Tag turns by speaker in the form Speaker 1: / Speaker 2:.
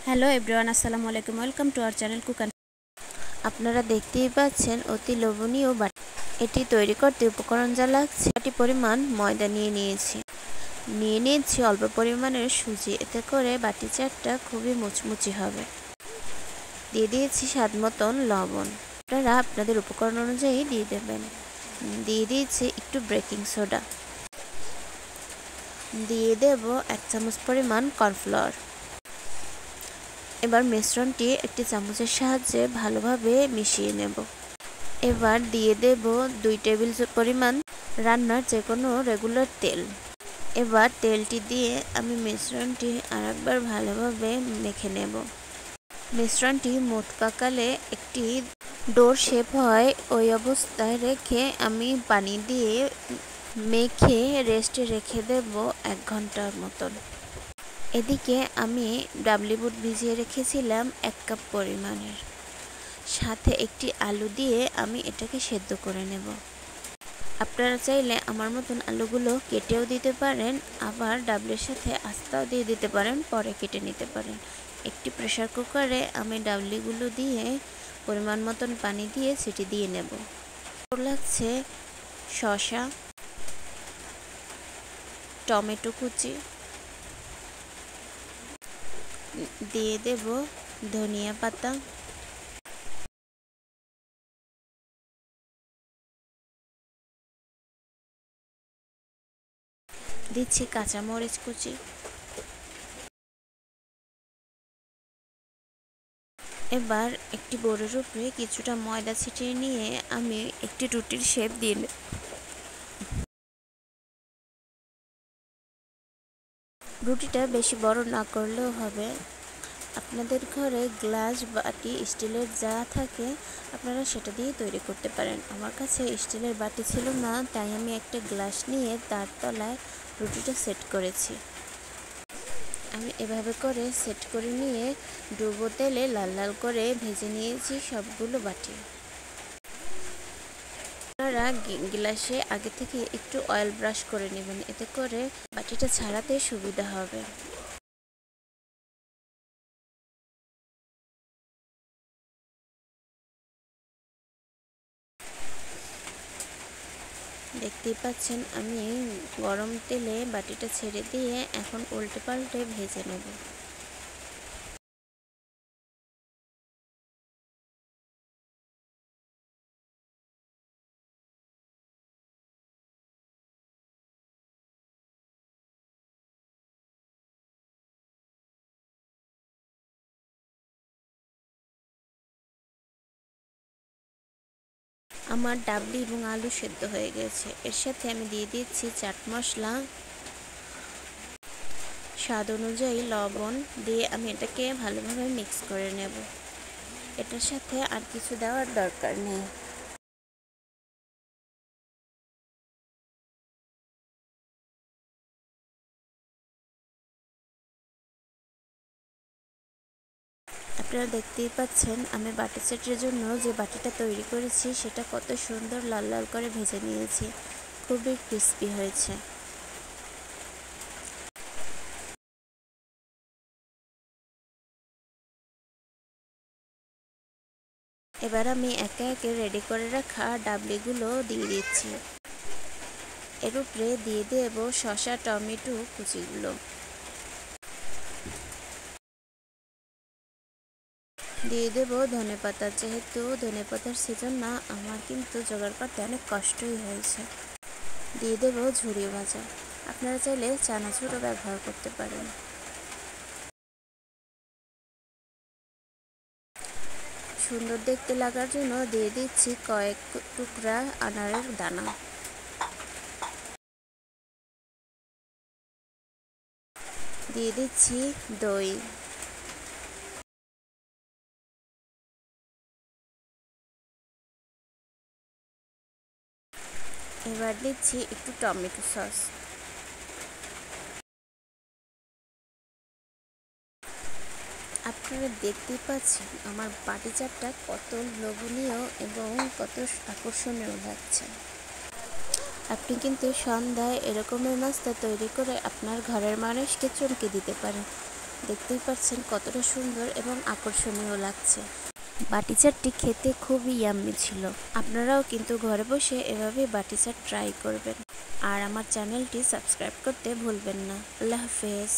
Speaker 1: Hello everyone, আসসালামু আলাইকুম। Welcome to our channel cook and. আপনারা দেখতেই পাচ্ছেন অতি লোভনীয় বাটি। এটি তৈরি করতে উপকরণ যা লাগছে, একটি পরিমাণ ময়দা নিয়ে নিয়েছি অল্প পরিমাণের সুজি, এতে করে বাটি চাটটা খুবই মুচমুচি হবে। দিয়ে দিয়েছি স্বাদ মতন লবণ, আপনারা আপনাদের উপকরণ অনুযায়ী দিয়ে দেবেন। দিয়ে দিয়েছি একটু বেকিং সোডা, দিয়ে দেব 1 চামচ পরিমাণ কর্নফ্লাওয়ার। এবার মিশ্রণটি একটি চামচের সাহায্যে ভালোভাবে মিশিয়ে নেব। এবার দিয়ে দেব 2 টেবিল পরিমাণ রান্নার যে কোনো রেগুলার তেল। এবার তেলটি দিয়ে আমি মিশ্রণটি আরেকবার ভালোভাবে মেখে নেব। মিশ্রণটি মোট পাকালে একটি ডোর শেপ হয়, ওই অবস্থায় রেখে আমি পানি দিয়ে মেখে রেস্টে রেখে দেব 1 ঘন্টার মতন। এদিকে আমি ডাবলি বুট ভিজিয়ে রেখেছিলাম 1 কাপ পরিমাণের, সাথে একটি আলু দিয়ে আমি এটাকে সেদ্ধ করে নেব। আপনারা চাইলে আমার মতন আলুগুলো কেটেও দিতে পারেন, আবার ডাবলির সাথে আস্তাও দিয়ে দিতে পারেন, পরে কেটে নিতে পারেন। একটি প্রেসার কুকারে আমি ডাবলিগুলো দিয়ে পরিমাণ মতন পানি দিয়ে সিটি দিয়ে নেব। লাগছে শসা, টমেটো কুচি, দিয়ে দেব ধনিয়া পাতা, দিচ্ছি কাঁচামরিচ কুচি। এবার একটি বোর্ডের উপরে কিছুটা ময়দা ছিটিয়ে নিয়ে আমি একটি রুটির শেপ দিয়ে রুটিটা বেশি বড় না করলেও হবে। আপনাদের ঘরে গ্লাস, বাটি, স্টিলের যা থাকে আপনারা সেটা দিয়ে তৈরি করতে পারেন। আমার কাছে স্টিলের বাটি ছিল না, তাই আমি একটা গ্লাস নিয়ে তার তলায় রুটিটা সেট করেছি। আমি এভাবে করে সেট করে নিয়ে ডুবো তেলে লাল লাল করে ভেজে নিয়েছি সবগুলো বাটি। আপনারা গ্লাসে আগে থেকে একটু অয়েল ব্রাশ করে নেবেন, এতে করে বাটিটা ছাড়াতে সুবিধা হবে। দেখতেই পাচ্ছেন আমি গরম তেলে বাটিটা ছেড়ে দিয়ে এখন উল্টে পাল্টে ভেজে নেব। আমার ডাবলি এবং আলু সেদ্ধ হয়ে গেছে। এর সাথে আমি দিয়ে দিচ্ছি চাট মশলা, স্বাদ অনুযায়ী লবণ দিয়ে আমি এটাকে ভালোভাবে মিক্স করে নেব। এটার সাথে আর কিছু দেওয়ার দরকার নেই। আপনারা দেখতেই পাচ্ছেন আমি বাটি সেটের জন্য যে বাটিটা তৈরি করেছি সেটা কত সুন্দর লাল লাল করে ভেজে নিয়েছি, খুবই ক্রিস্পি হয়েছে। এবার আমি একে একে রেডি করে রাখা ডাবলিগুলো দিয়ে দিচ্ছি। এর উপরে দিয়ে দেব শসা, টমেটো কুচিগুলো, দিয়ে দেব ধনেপাতা। যেহেতু ধনেপাতার সিজন না, আমার কিন্তু জোগাড় করতে অনেক কষ্টই হয়েছে। দিয়ে দেব ঝুরি ভাজা, আপনারা চাইলে চানাচুরও ব্যবহার করতে পারেন। সুন্দর দেখতে লাগার জন্য দিয়ে দিচ্ছি কয়েক টুকরা আনারের দানা, দিয়ে দিচ্ছি দই, এবার দিচ্ছি একটু টমেটো সস। আপনারা দেখতেই পাচ্ছেন আমার বাটি চাটটা কত লোভনীয় এবং কত আকর্ষণীয় লাগছে। আপনি কিন্তু সন্ধ্যায় এরকমের নাস্তা তৈরি করে আপনার ঘরের মানুষকে চমকে দিতে পারেন। দেখতেই পাচ্ছেন কতটা সুন্দর এবং আকর্ষণীয় লাগছে। বাটি চাটটি খেতে খুবই ইয়াম্মি ছিল। আপনারাও কিন্তু ঘরে বসে এভাবে বাটি চাট ট্রাই করবেন। আর আমার চ্যানেলটি সাবস্ক্রাইব করতে ভুলবেন না। আল্লাহ হাফেজ।